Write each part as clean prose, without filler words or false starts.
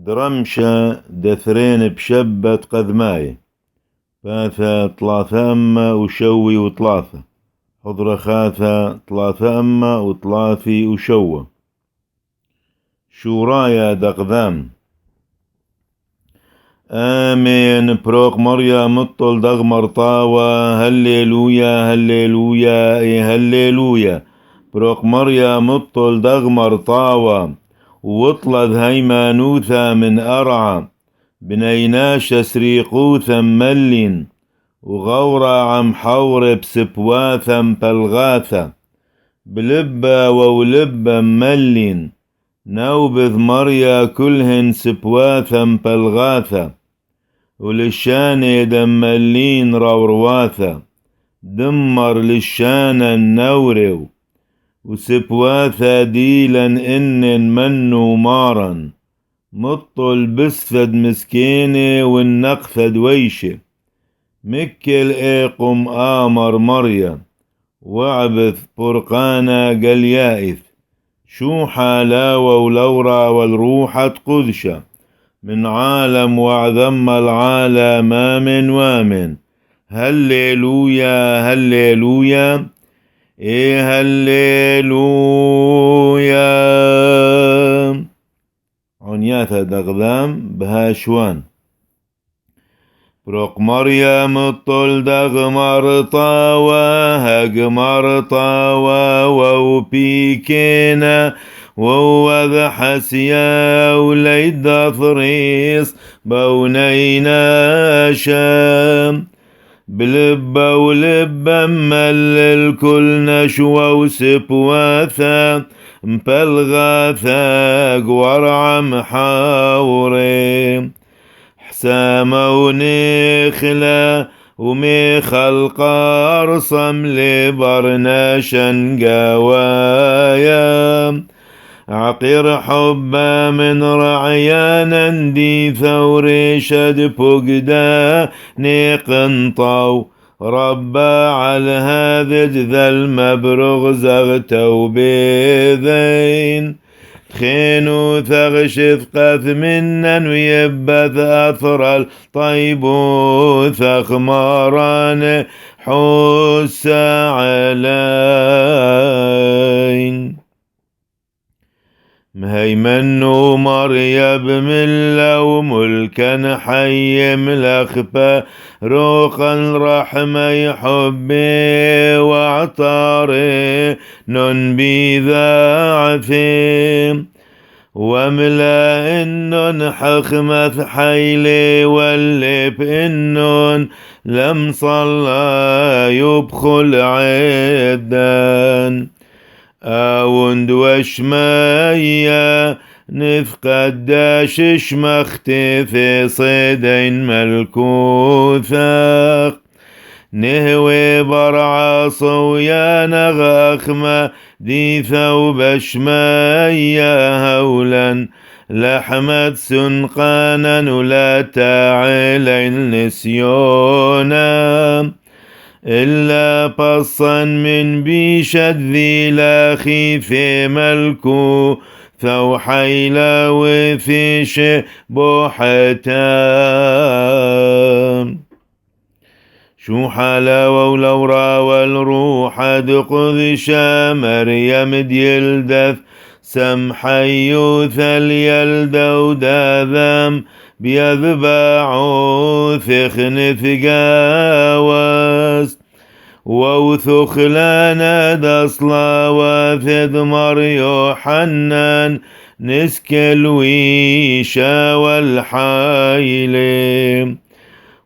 درمشة دثرين بشبة قذماي ثاثة ثلاثة أما وشوي وثلاثة حضرة خاثة ثلاثة أما وثلاثي وشوة شورايا دقذام آمين بروق مريا مطل دغمر طاوة هللويا هللويا هللويا بروق مريا مطل دغمر طاوة وطلد هيمانوثا من أرعى بنيناش سريقوثا ملين وغورا عم حور بسبواثا بلغاثا بلبا وولبا ملين نوبذ مريا كلهن سبواثا بلغاثا وللشاني دملين رورواثا دمر للشانا النورو وسبواثا ديلا إن منو مارا مطل بسفد مسكيني والنقفد ويشه مكل ايقم آمر مريا وعبث برقانا قليائث شو حالاوة ولورا والروحة قدشة من عالم وعذم العالم آمن وامن هللويا هللويا هللويا عنياتا دغذام بهاشوان بروق مريم الطل دغمر طاوة هقمر طاوة وبيكينا ووذ حسيا وليد ثريس بونينا شام بلبا ولبا ملل كل نشوة وسبواثا مبلغاثا قورع محاوري حسامة ونخلة وميخل قارصم لبرناشن قوايا عقير حبا من رعيانا دي ثوري شد بقدا نيقنطاو ربا على هذا ذا المبرغ زغتو بذين خينو ثغشث قاث منا ويبث أثر الطيب ثخماران حس علين مهيمن ومريب ملا وملكا حي ملخفة روقا رحمة حبي واعطاري نن بذاعثي وملا إنن حخمة حيلي واللب إنن لم صلى يبخل عدان أوند وشمايا نفقد داشش مختفي صيدين ملكوثاق نهوي برع صويا نغاخمة دي ثوب شمايا هولا لحمد سنقانا ولا تعلين نسيونا إلا بصا من بيشد ذي لاخي في ملكو ثو حيلا وفيش بوحتان شو حلاوة ولورا والروح دقذشا مريم ديلدث سمحيوث اليلدو داذم بيذبعو ثخن ثقاوس ووثخ لنا دصلا وثد مريو حنان نسكل ويشا والحايلي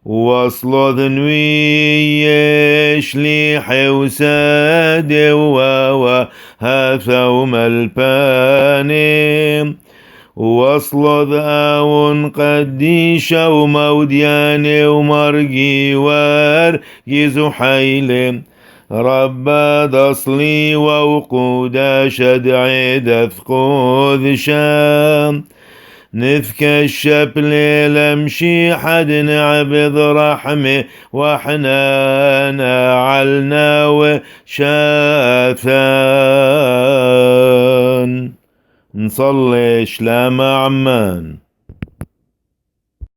وصل ذنويش لي حوساد ووا هاثوم الباني وصل ذاون قديشة ومودياني ومرقي وارقي زحيلي ربا دصلي ووقودا شدعي دثقوذ شام نذك الشبل لمشي حد نعبد رحمه وحنانا علنا وشاثان نصلي شلام عمان.